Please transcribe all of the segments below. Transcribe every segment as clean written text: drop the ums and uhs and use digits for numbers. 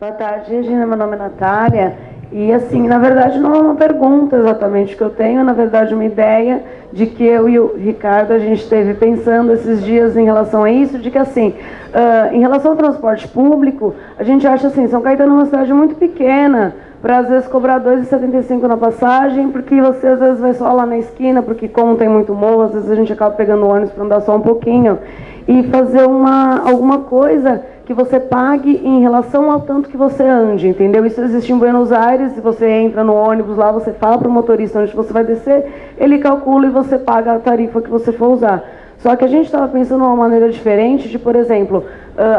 Boa tarde, Regina. Meu nome é Natália. E, assim, na verdade, não é uma pergunta exatamente que eu tenho, na verdade, uma ideia de que eu e o Ricardo, a gente esteve pensando esses dias em relação a isso, de que, assim, em relação ao transporte público, a gente acha, assim, São Caetano é uma cidade muito pequena, para, às vezes, cobrar R$ 2,75 na passagem, porque você, às vezes, vai só lá na esquina, porque, como tem muito morro, às vezes a gente acaba pegando o ônibus para andar só um pouquinho, e fazer alguma coisa que você pague em relação ao tanto que você ande, entendeu? Isso existe em Buenos Aires, se você entra no ônibus lá, você fala para o motorista onde você vai descer, ele calcula e você paga a tarifa que você for usar. Só que a gente estava pensando uma maneira diferente de, por exemplo,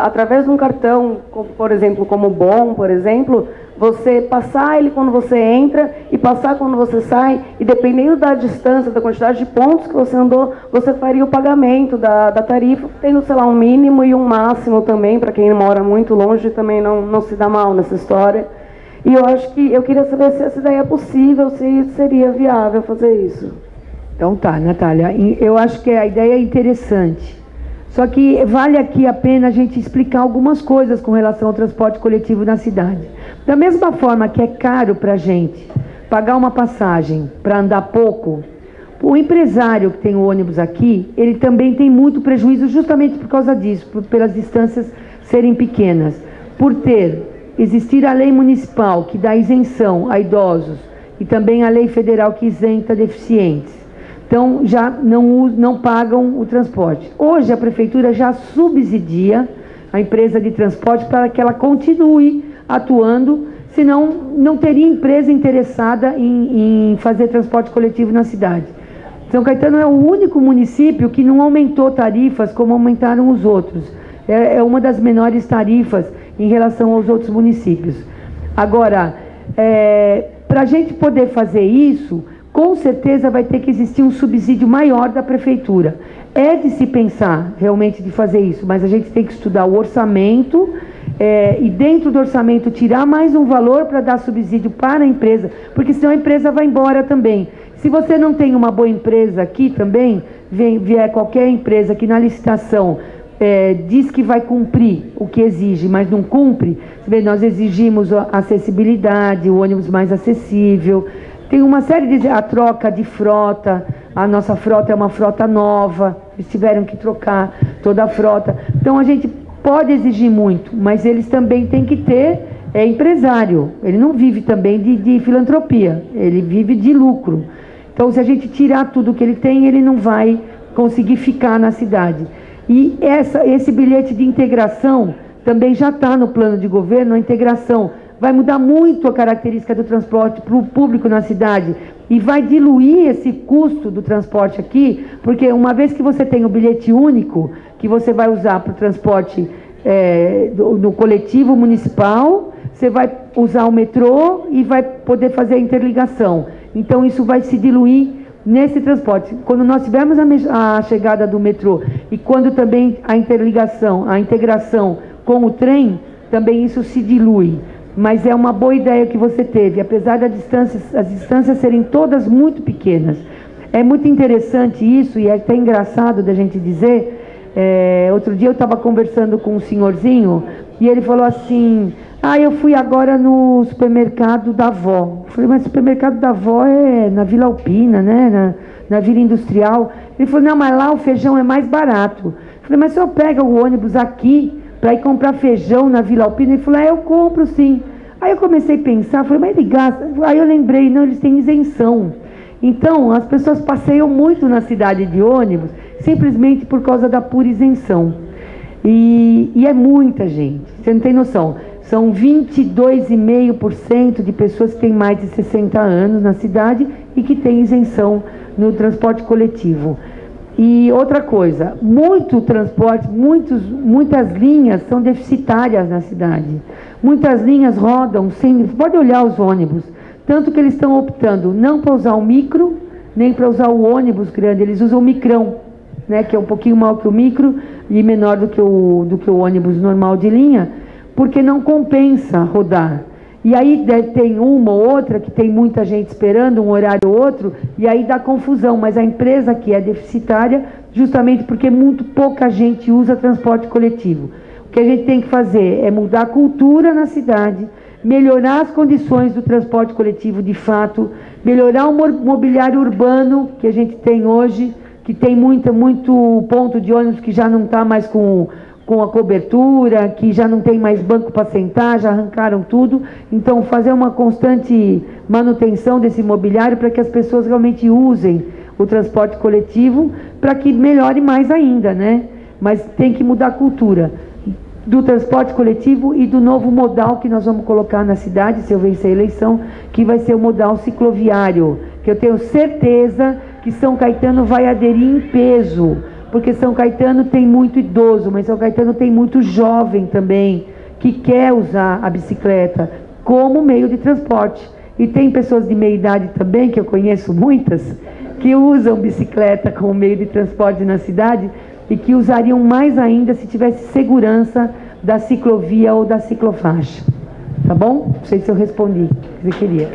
através de um cartão, por exemplo, como o Bom, por exemplo, você passar ele quando você entra e passar quando você sai, e dependendo da distância, da quantidade de pontos que você andou, você faria o pagamento da tarifa, tendo, sei lá, um mínimo e um máximo também, para quem mora muito longe também não se dá mal nessa história. E eu acho que eu queria saber se essa ideia é possível, se seria viável fazer isso. Então tá, Natália, eu acho que a ideia é interessante. Só que vale aqui a pena a gente explicar algumas coisas com relação ao transporte coletivo na cidade. Da mesma forma que é caro para a gente pagar uma passagem para andar pouco, o empresário que tem o ônibus aqui, ele também tem muito prejuízo justamente por causa disso, pelas distâncias serem pequenas. Por existir a lei municipal que dá isenção a idosos e também a lei federal que isenta deficientes. Então, já não pagam o transporte. Hoje, a prefeitura já subsidia a empresa de transporte para que ela continue atuando, senão não teria empresa interessada em fazer transporte coletivo na cidade. São Caetano é o único município que não aumentou tarifas como aumentaram os outros. É uma das menores tarifas em relação aos outros municípios. Agora, para a gente poder fazer isso, com certeza vai ter que existir um subsídio maior da prefeitura. É de se pensar realmente de fazer isso, mas a gente tem que estudar o orçamento e dentro do orçamento tirar mais um valor para dar subsídio para a empresa, porque senão a empresa vai embora também. Se você não tem uma boa empresa aqui também, vier qualquer empresa que na licitação diz que vai cumprir o que exige, mas não cumpre, nós exigimos a acessibilidade, o ônibus mais acessível. Tem uma série de... A troca de frota, a nossa frota é uma frota nova, eles tiveram que trocar toda a frota. Então a gente pode exigir muito, mas eles também têm que ter empresário. Ele não vive também de filantropia, ele vive de lucro. Então se a gente tirar tudo que ele tem, ele não vai conseguir ficar na cidade. E esse bilhete de integração também já está no plano de governo, a integração. Vai mudar muito a característica do transporte para o público na cidade e vai diluir esse custo do transporte aqui, porque uma vez que você tem o bilhete único, que você vai usar para o transporte no coletivo municipal, você vai usar o metrô e vai poder fazer a interligação. Então isso vai se diluir nesse transporte. Quando nós tivermos a chegada do metrô e quando também a integração com o trem, também isso se dilui. Mas é uma boa ideia que você teve, apesar das as distâncias serem todas muito pequenas. É muito interessante isso, e é até engraçado da gente dizer. Outro dia eu estava conversando com um senhorzinho, e ele falou assim, eu fui agora no supermercado da avó. Eu falei, mas o supermercado da avó é na Vila Alpina, né? na Vila Industrial. Ele falou, não, mas lá o feijão é mais barato. Eu falei, mas o senhor pega o ônibus aqui para ir comprar feijão na Vila Alpina? Ele falou, eu compro sim. Aí eu comecei a pensar, falei, mas ele gasta. Aí eu lembrei, não, eles têm isenção. Então, as pessoas passeiam muito na cidade de ônibus, simplesmente por causa da pura isenção. E é muita gente, você não tem noção. São 22,5% de pessoas que têm mais de 60 anos na cidade e que têm isenção no transporte coletivo. E outra coisa, muito transporte, muitas linhas são deficitárias na cidade. Muitas linhas rodam sem... Pode olhar os ônibus. Tanto que eles estão optando não para usar o micro, nem para usar o ônibus grande. Eles usam o micrão, né, que é um pouquinho maior que o micro e menor do que o ônibus normal de linha, porque não compensa rodar. E aí tem uma ou outra que tem muita gente esperando, um horário ou outro, e aí dá confusão. Mas a empresa aqui é deficitária justamente porque muito pouca gente usa transporte coletivo. que a gente tem que fazer é mudar a cultura na cidade, melhorar as condições do transporte coletivo de fato, melhorar o mobiliário urbano que a gente tem hoje, que tem muito ponto de ônibus que já não está mais com a cobertura, que já não tem mais banco para sentar, já arrancaram tudo. Então, fazer uma constante manutenção desse mobiliário para que as pessoas realmente usem o transporte coletivo, para que melhore mais ainda, né? Mas tem que mudar a cultura do transporte coletivo e do novo modal que nós vamos colocar na cidade, se eu vencer a eleição, que vai ser o modal cicloviário, que eu tenho certeza que São Caetano vai aderir em peso, porque São Caetano tem muito idoso, mas São Caetano tem muito jovem também, que quer usar a bicicleta como meio de transporte. E tem pessoas de meia idade também, que eu conheço muitas, que usam bicicleta como meio de transporte na cidade e que usariam mais ainda se tivesse segurança da ciclovia ou da ciclofaixa. Tá bom? Não sei se eu respondi o que você queria.